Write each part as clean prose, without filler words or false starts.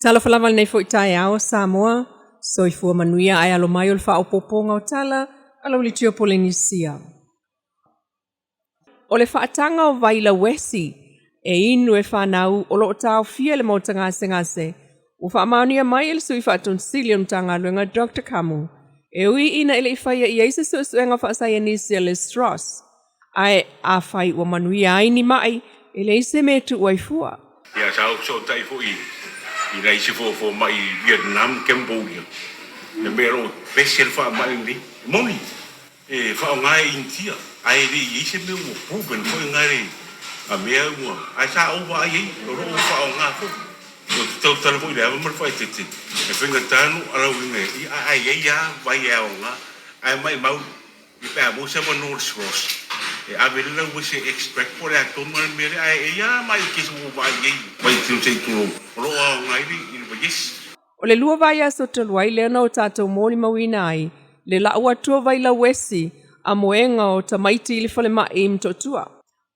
Tala falava nei fo itai ao Samoa, soifua manuia ai alo mai o le whaopoponga o tala, alo li tio Polinisia. O le whaatanga o Vaila Wesi, e inu e whanau o lo tau fia le mota ngase, o whaamaunia mai ele sui whaatun silium tanga luenga Dr. Kamu, e ui ina ele iwhaia i eise suenga whaasaya nisi le Strauss, ai a whai o manuia ai ni mai, ele ise me tu waifua. Ia sau so tai fo I nei se fo mai Vietnam Cambodia le mero special fa mai ni moni e fa ngai India ai ri I se me mo proven fo ngai a me mo ai sa o va ai ro fa nga fo o to tala fo ia mo fa tete e finga tanu ala winge ai ia vai ia nga ai mai mau I pa mo se mo no cross e a ver la wo se extract por a to mo me ai ia mai ki so vai vai tu se tu ro ngai ri O le lua vai aso toluai le ana o tātou mōli mawina ai, le laua tua Vaila Wesi a moenga o tamaiti ili fale mai I mtotua.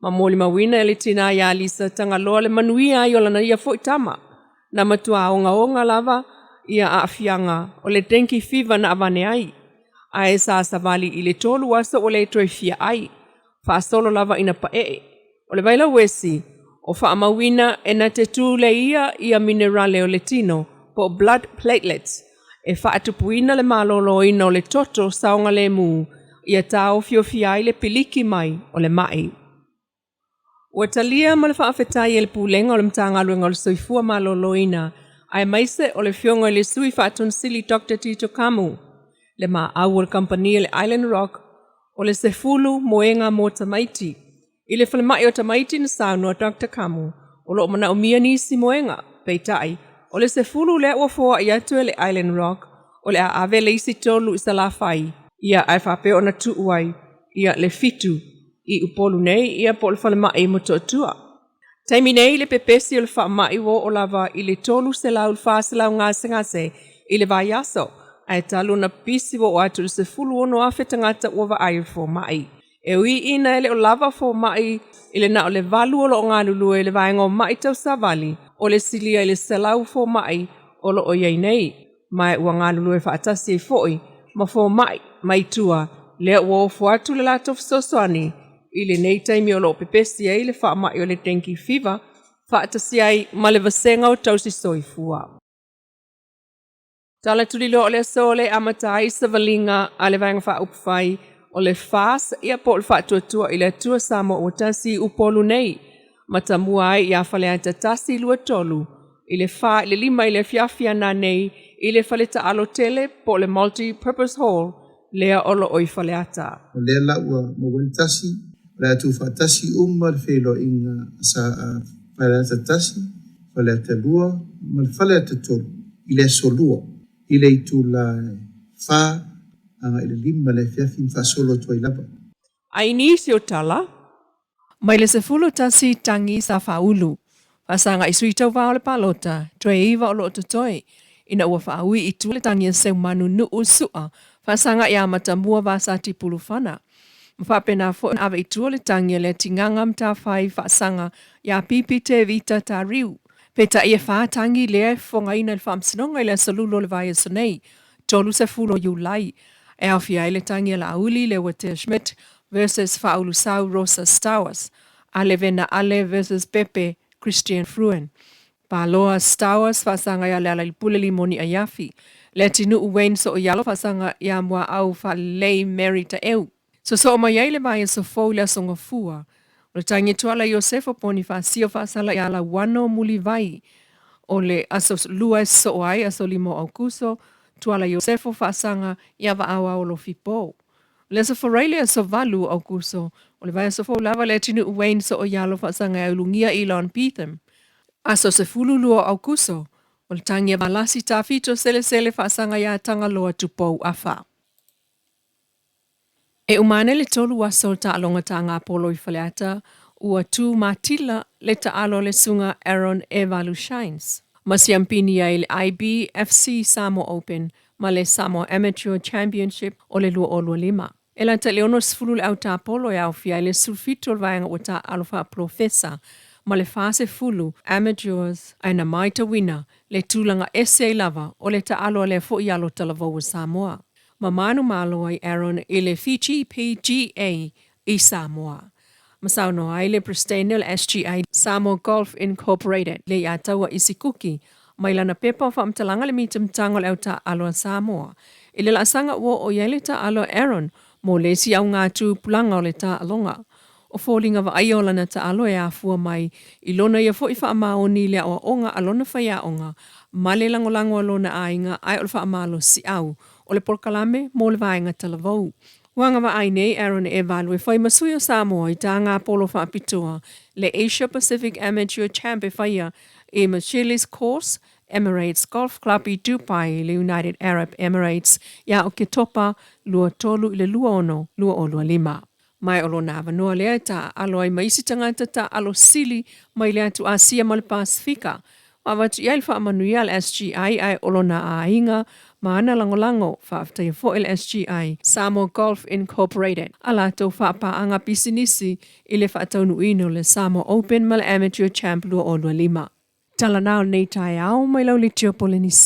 Ma mōli mawina e le tina ia Lisa tanga loa le manuia ai o lana ia fo itama. Na matua onga lava ia a afianga o le denki fiva na avane ai. A e sa savali I le tolu aso o le toi fia ai. Fa solo lava ina pae. O le Vaila Wesi o wha amawina e na te tū le ia minerale o le tino po blood platelets e wha atupuina le malolo ina o le toto saonga le mū ia tau fiofia le piliki mai o le mai. Ua talia ma le whaafetai e le pūlenga o le mtanga luenga o le soifua malolo ina ai maise o le fionga le sui whaatun sili Dr. Tito Kamu le ma au o le kampania le Island Rock o le sefulu moenga mo tamaiti. I le whalemai o tamaiti na saunua Dr. Kamu, o lo mana o mia nisi moenga, peitai, o le sefulu le ua foa I atu e le Island Rock, o le a ave le isi tolu I salafai, ia ai whape o na tuuai, ia le fitu, I upolu nei, ia po le whalemai mo totua. Taimi nei le pepesi o le whaamai wo o lava I le tolu se lau whaaselau ngase, I le vai aso, ai talu na pisi wo o atu le sefulu o no afe tangata ua va ai fo mai. E ui ina ele o lava fo mai ile na o le valu o lo ngā lulu e le vaenga o mai tau savali o le silia ile selau fo mai o lo o iei nei. Mai ua ngā lulu e whaatasi e foi ma fo mai tua le ua o fuatu le lato fisosoani ile nei taimi o lo pepesi e ile wha mai o le tenki fiva whaatasi ai ma le vasenga o tausi soifua. Tala tulilo o le sole amatai sa valinga a le vaenga wha upwhai o le fas ia po le whaatuatua I le atua Samoa o tasi upolu nei. Matamua ai ia whale anta tasi lua tolu. I le wha, I le lima I le fiafia na nei, I le whale ta alo tele po le multi-purpose hall, lea olo oi whale ata. O lea laua mawani tasi, le atu whaatasi le whelo inga sa whale ata tasi, whale ata lua, ma le whale ata tolu. I le solua, I le itu la wha, anga ile lima le fiafin fasolo tua ilapa. Ai nisi o tala. Mai le sefulu tasi tangi sa faulu. Fasanga I sui tau vao le palota, toe iwa o lo totoi. Ina ua faaui I tu le tangi a seu manu nu usua. Fasanga ia matamua vasa tipulu fana. Mfapena fo ave I tu le tangi le tinganga mta fai fasanga ia pipi te vita ta riu. Peta ia faa tangi le fonga ina le famsinonga ile salulo le vai sonei. Tolu sefulu Julai. E awhia ele tangi la auli le Water Schmidt versus Faulu Sau Rosa Stowers. Ale vena ale versus Pepe Christian Fruen. Paloa Stowers fasanga ya le ala pule limoni ayafi. Le tinu uwen so yalo fasanga ya mwa au fa lei Mary ta eu. So mayai le vai so fo le songa fua. Le tangi tuala Yosefo poni fasio fasala ya la wano muli vai. Ole aso luas so ai aso limo aukuso. Tuala Yosefo fasanga ia va awa o lo fipo. Le so forelia so valu au kurso. O le vai so fo lava le tinu uwain so o yalo fasanga e ulungia Elon Pethem. Aso se fulu lua au kurso. O le tangia valasi ta fito sele fasanga ia tanga loa tupou afa. E umane le tolu aso ta alonga tanga apolo I faleata ua tu matila le ta alo le sunga Aaron Evalu Shines. Masiampini ya ile IBFC Samoa Open ma le Samoa Amateur Championship o le lua o lua lima. Ela ta leono sfulu le au ta apolo ya ufia ile sulfito vaenga o ta alofa profesa ma le fase fulu amateurs aina maita wina le tūlanga ese lava o le taalo le fo i alo talavau o Samoa. Mamanu malo ai Aaron i le Fiji PGA i Samoa. Masauno ai le pristine le SGI Samoa Golf Incorporated le ia taua isikuki mai lana pepa o whaamtalanga le mitamtango le au taalo a Samoa. I le lasanga ua o iele taalo Aaron mo le si au ngā tū pulanga o le taalonga. O fōlinga wa ai o lana taalo e afua mai i lona ia fo i whaamaoni le o onga alona whaia onga ma le langolango alona ainga ai o le whaamalo si au o le porkalame mo le vaenga talavau. Wanga wa ai nei Aaron e valu e whai masui o Samoa i tā ngā polo whaapitoa le Asia Pacific Amateur Champ e whaia e Michele's Course Emirates Golf Club i Dubai le United Arab Emirates ia o ke topa lua tolu i le lua ono lua o lua lima. Mai olo na vanua lea ta alo ai maisi tangata ta alo sili mai lea tu Asia ma le Pasifika. Wawatu ia ilfa amanuia le SGI ai olo na ainga maana langolango whaafta ia fo il SGI Samoa Golf Incorporated. Ala tau whaapaanga pisinisi i le whaataunu ino le Samoa Open ma le Amateur Champ lua o lua lima. Tala nao nei tai au mai lau le tio polenisi.